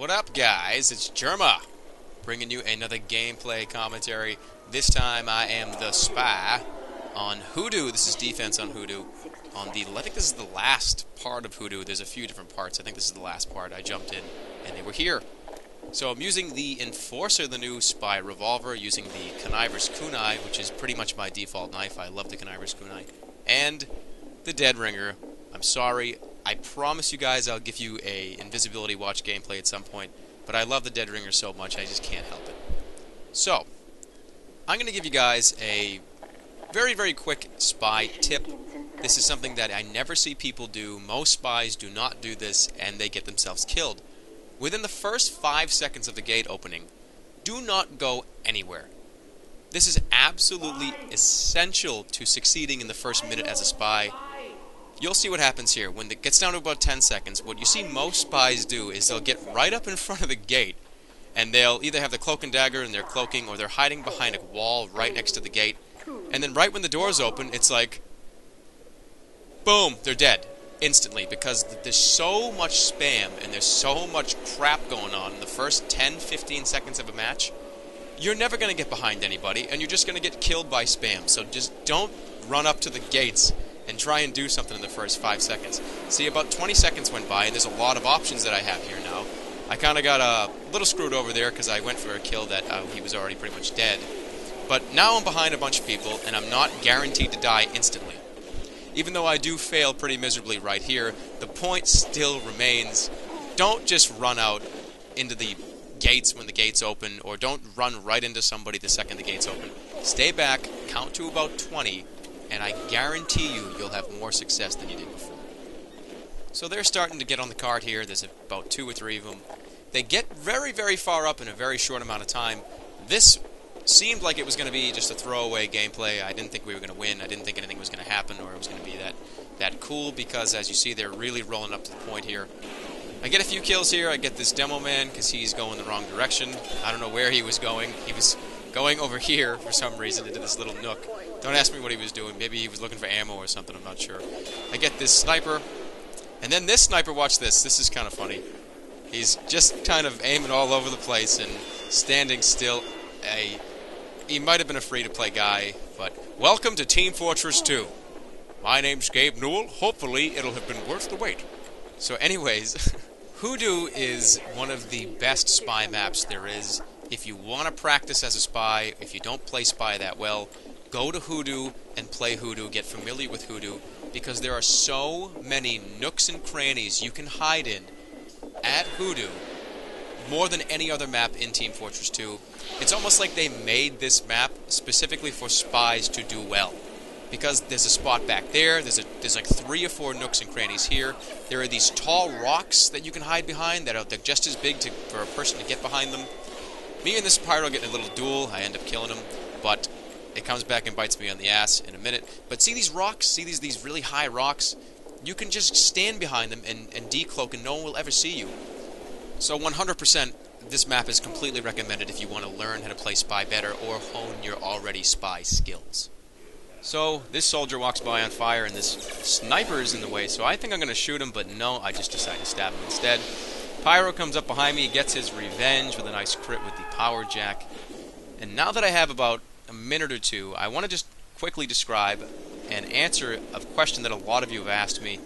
What up, guys? It's Germa, bringing you another gameplay commentary. This time I am the spy on Hoodoo. This is defense on Hoodoo. I think this is the last part of Hoodoo. There's a few different parts. I think this is the last part. I jumped in, and they were here. So I'm using the Enforcer, the new spy revolver, using the Conniver's Kunai, which is pretty much my default knife. I love the Conniver's Kunai. And the Dead Ringer. I'm sorry. I promise you guys I'll give you a invisibility watch gameplay at some point, but I love the Dead Ringer so much I just can't help it. So, I'm going to give you guys a very, very quick spy tip. This is something that I never see people do. Most spies do not do this, and they get themselves killed. Within the first 5 seconds of the gate opening, do not go anywhere. This is absolutely essential to succeeding in the first minute as a spy. You'll see what happens here. When it gets down to about 10 seconds, what you see most spies do is they'll get right up in front of the gate, and they'll either have the cloak and dagger and they're cloaking, or they're hiding behind a wall right next to the gate. And then right when the doors open, it's like, boom, they're dead instantly, because there's so much spam and there's so much crap going on in the first 10-15 seconds of a match. You're never going to get behind anybody, and you're just going to get killed by spam. So just don't run up to the gates and try and do something in the first 5 seconds. See, about 20 seconds went by, and there's a lot of options that I have here now. I kind of got a little screwed over there because I went for a kill that he was already pretty much dead. But now I'm behind a bunch of people, and I'm not guaranteed to die instantly. Even though I do fail pretty miserably right here, the point still remains. Don't just run out into the gates when the gates open, or don't run right into somebody the second the gates open. Stay back, count to about 20, and I guarantee you'll have more success than you did before. So they're starting to get on the card here. There's about 2 or 3 of them. They get very, very far up in a very short amount of time. This seemed like it was going to be just a throwaway gameplay. I didn't think we were going to win. I didn't think anything was going to happen, or it was going to be that cool, because as you see, they're really rolling up to the point here. I get a few kills here. I get this demo man because he's going the wrong direction. I don't know where he was going. He was going over here for some reason into this little nook. Don't ask me what he was doing. Maybe he was looking for ammo or something. I'm not sure. I get this sniper. And then this sniper, watch this. This is kind of funny. He's just kind of aiming all over the place and standing still. He might have been a free-to-play guy, but welcome to Team Fortress 2. My name's Gabe Newell. Hopefully it'll have been worth the wait. So anyways, Hoodoo is one of the best spy maps there is. If you want to practice as a spy, if you don't play spy that well, go to Hoodoo and play Hoodoo, get familiar with Hoodoo, because there are so many nooks and crannies you can hide in at Hoodoo, more than any other map in Team Fortress 2. It's almost like they made this map specifically for spies to do well, because there's a spot back there, there's like 3 or 4 nooks and crannies here. There are these tall rocks that you can hide behind that are just as big for a person to get behind them. Me and this pyro get in a little duel. I end up killing him, but it comes back and bites me on the ass in a minute. But see these rocks? See these really high rocks? You can just stand behind them and decloak, and no one will ever see you. So 100%, this map is completely recommended if you want to learn how to play spy better or hone your already spy skills. So this soldier walks by on fire, and this sniper is in the way, so I think I'm going to shoot him, but no, I just decide to stab him instead. Pyro comes up behind me, gets his revenge with a nice crit with the power jack. And now that I have about a minute or two, I want to just quickly describe and answer a question that a lot of you have asked me.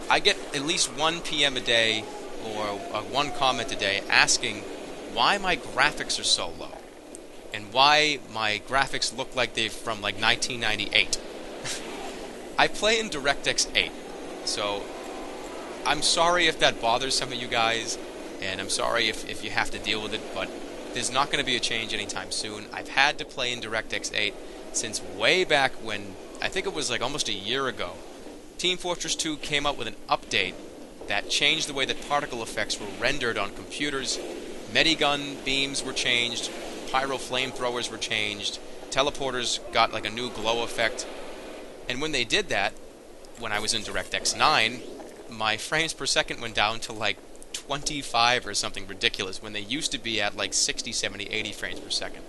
I get at least 1 PM a day, or 1 comment a day, asking why my graphics are so low, and why my graphics look like they're from like 1998. I play in DirectX 8, so I'm sorry if that bothers some of you guys, and I'm sorry if you have to deal with it, but there's not going to be a change anytime soon. I've had to play in DirectX 8 since way back when, I think it was like almost a year ago. Team Fortress 2 came out with an update that changed the way that particle effects were rendered on computers. Medigun beams were changed, pyro flamethrowers were changed, teleporters got like a new glow effect. And when they did that, when I was in DirectX 9, my frames per second went down to like 25 or something ridiculous, when they used to be at like 60, 70, 80 frames per second.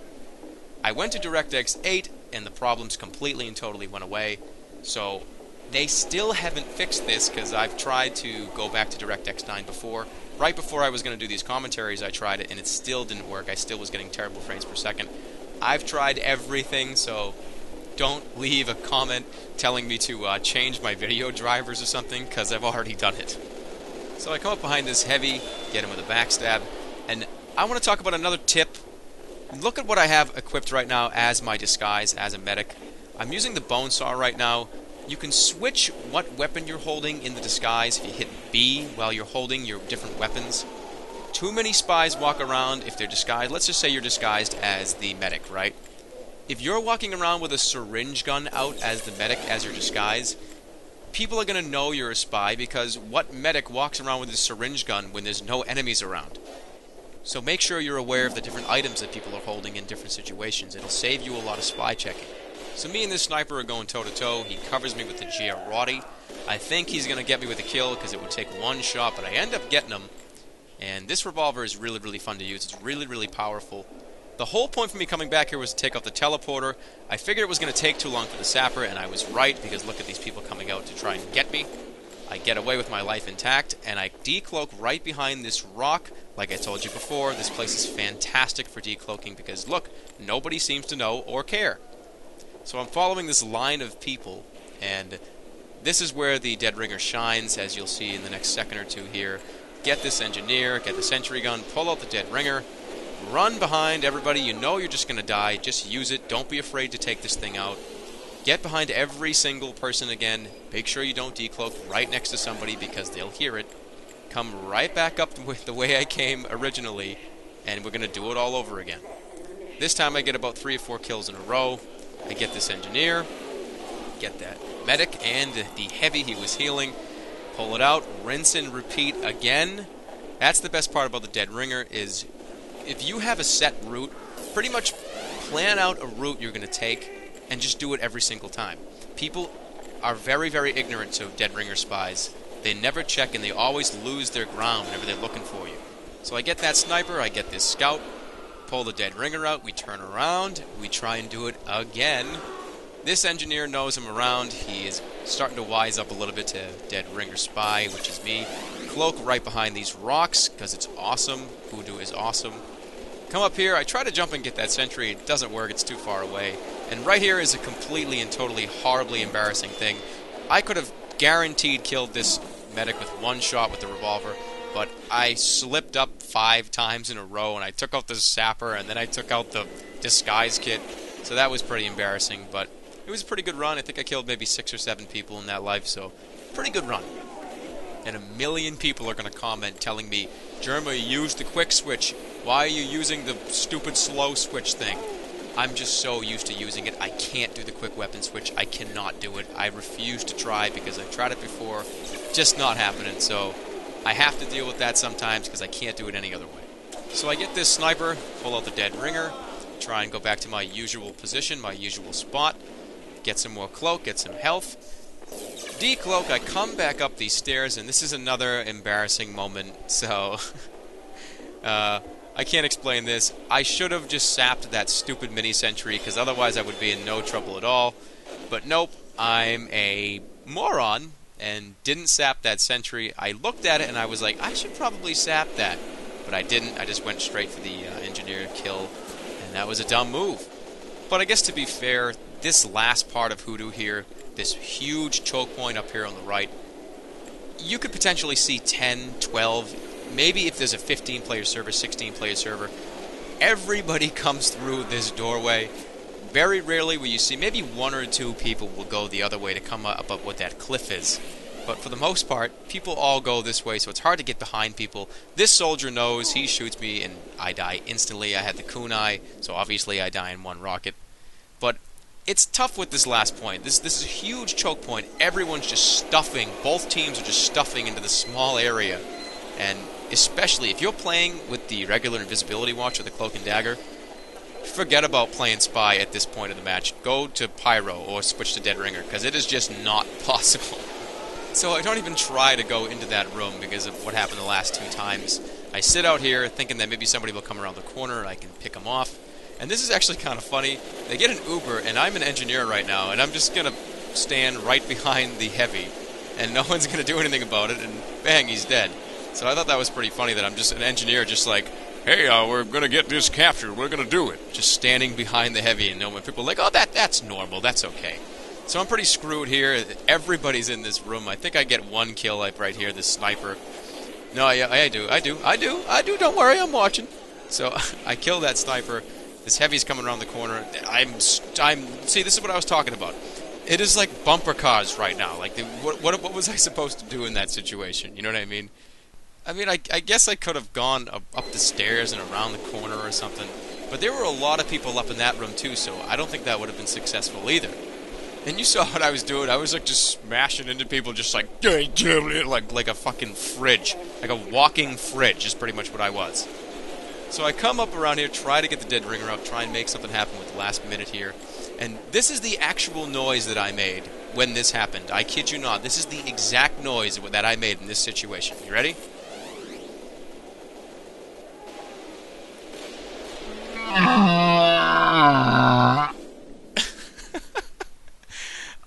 I went to DirectX 8, and the problems completely and totally went away. So they still haven't fixed this, because I've tried to go back to DirectX 9 before, Right before I was going to do these commentaries, I tried it, and it still didn't work. I still was getting terrible frames per second. I've tried everything, so don't leave a comment telling me to change my video drivers or something, because I've already done it. So I come up behind this heavy, get him with a backstab, and I want to talk about another tip. Look at what I have equipped right now as my disguise, as a medic. I'm using the bone saw right now. You can switch what weapon you're holding in the disguise if you hit B while you're holding your different weapons. Too many spies walk around if they're disguised. Let's just say you're disguised as the medic, right? If you're walking around with a syringe gun out as the medic, as your disguise, people are going to know you're a spy, because what medic walks around with a syringe gun when there's no enemies around? So make sure you're aware of the different items that people are holding in different situations. It'll save you a lot of spy checking. So me and this sniper are going toe-to-toe. He covers me with the Giarotti. I think he's going to get me with a kill because it would take one shot, but I end up getting him. And this revolver is really, really fun to use. It's really, really powerful. The whole point for me coming back here was to take out the teleporter. I figured it was going to take too long for the sapper, and I was right, because look at these people coming out to try and get me. I get away with my life intact, and I decloak right behind this rock. Like I told you before, this place is fantastic for decloaking because, look, nobody seems to know or care. So I'm following this line of people, and this is where the Dead Ringer shines, as you'll see in the next second or two here. Get this engineer, get the sentry gun, pull out the Dead Ringer, run behind everybody. You know you're just going to die. Just use it. Don't be afraid to take this thing out. Get behind every single person again. Make sure you don't decloak right next to somebody because they'll hear it. Come right back up with the way I came originally, and we're going to do it all over again. This time I get about 3 or 4 kills in a row. I get this engineer, get that medic, and the heavy he was healing. Pull it out, rinse and repeat again. That's the best part about the Dead Ringer, is if you have a set route, pretty much plan out a route you're going to take and just do it every single time. People are very, very ignorant to Dead Ringer spies. They never check, and they always lose their ground whenever they're looking for you. So I get that sniper, I get this scout, pull the Dead Ringer out, we turn around, we try and do it again. This engineer knows I'm around. He is starting to wise up a little bit to Dead Ringer Spy, which is me. Cloak right behind these rocks, because it's awesome. Voodoo is awesome. Come up here, I try to jump and get that sentry. It doesn't work, it's too far away. And right here is a completely and totally horribly embarrassing thing. I could have guaranteed killed this medic with one shot with the revolver, but I slipped up 5 times in a row, and I took out the sapper, and then I took out the disguise kit. So that was pretty embarrassing, but it was a pretty good run. I think I killed maybe 6 or 7 people in that life, so pretty good run. And a million people are going to comment telling me, Jerma, you used the quick switch. Why are you using the stupid slow switch thing? I'm just so used to using it. I can't do the quick weapon switch. I cannot do it. I refuse to try because I've tried it before. Just not happening. So I have to deal with that sometimes because I can't do it any other way. So I get this sniper, pull out the Dead Ringer, try and go back to my usual position, my usual spot, get some more cloak, get some health. Decloak, I come back up these stairs, and this is another embarrassing moment. So I can't explain this. I should have just sapped that stupid mini sentry, because otherwise I would be in no trouble at all. But nope, I'm a moron and didn't sap that sentry. I looked at it and I was like, I should probably sap that. But I didn't. I just went straight for the engineer kill, and that was a dumb move. But I guess to be fair, this last part of Hoodoo here, this huge choke point up here on the right, you could potentially see 10, 12, maybe if there's a 15-player server, 16-player server, everybody comes through this doorway. Very rarely will you see, maybe 1 or 2 people will go the other way to come up what that cliff is. But for the most part, people all go this way, so it's hard to get behind people. This soldier knows, he shoots me, and I die instantly. I had the kunai, so obviously I die in 1 rocket. But it's tough with this last point. This is a huge choke point. Everyone's just stuffing. Both teams are just stuffing into the small area. And especially if you're playing with the regular invisibility watch or the cloak and dagger, forget about playing spy at this point of the match. Go to pyro or switch to Dead Ringer, because it is just not possible. So I don't even try to go into that room because of what happened the last 2 times. I sit out here thinking that maybe somebody will come around the corner and I can pick them off. And this is actually kind of funny. They get an Uber, and I'm an engineer right now, and I'm just going to stand right behind the heavy, and no one's going to do anything about it, and bang, he's dead. So I thought that was pretty funny that I'm just an engineer, just like, hey, we're gonna get this captured. We're gonna do it. Just standing behind the heavy, and when people are like, oh, that's normal. That's okay. So I'm pretty screwed here. Everybody's in this room. I think I get one kill, like right here, this sniper. No, yeah, I do. Don't worry, I'm watching. So I kill that sniper. This heavy's coming around the corner. See, this is what I was talking about. It is like bumper cars right now. Like, what was I supposed to do in that situation? You know what I mean? I guess I could have gone up the stairs and around the corner or something. But there were a lot of people up in that room too, so I don't think that would have been successful either. And you saw what I was doing. I was like just smashing into people, just like a fucking fridge, like a walking fridge is pretty much what I was. So I come up around here, try to get the dead ringer out, try and make something happen with the last minute here. And this is the actual noise that I made when this happened. I kid you not. This is the exact noise that I made in this situation. You ready?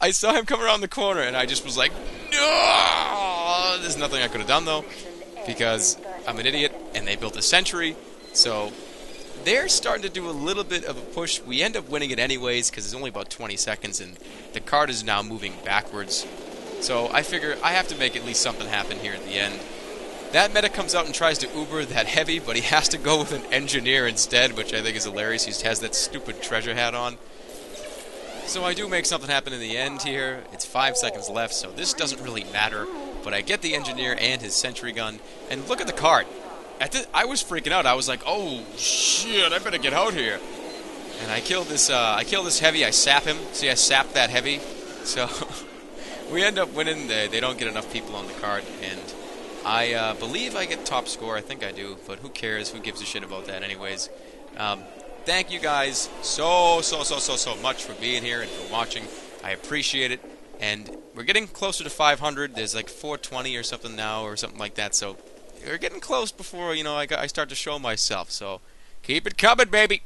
I saw him come around the corner, and I just was like, no! There's nothing I could have done, though, because I'm an idiot, and they built a sentry, so they're starting to do a little bit of a push. We end up winning it anyways, because it's only about 20 seconds, and the card is now moving backwards. So I figure I have to make at least something happen here at the end. That medic comes out and tries to Uber that heavy, but he has to go with an engineer instead, which I think is hilarious. He has that stupid treasure hat on. So I do make something happen in the end here. It's 5 seconds left, so this doesn't really matter. But I get the engineer and his sentry gun, and look at the card. I was freaking out. I was like, "Oh shit! I better get out here." And I kill this heavy. I sap him. See, I sapped that heavy. So we end up winning. They don't get enough people on the card, and I believe I get top score. I think I do, but who cares? Who gives a shit about that, anyways? Thank you guys so much for being here and for watching. I appreciate it. And we're getting closer to 500. There's like 420 or something now or something like that. So we're getting close before, I start to show myself. So keep it coming, baby.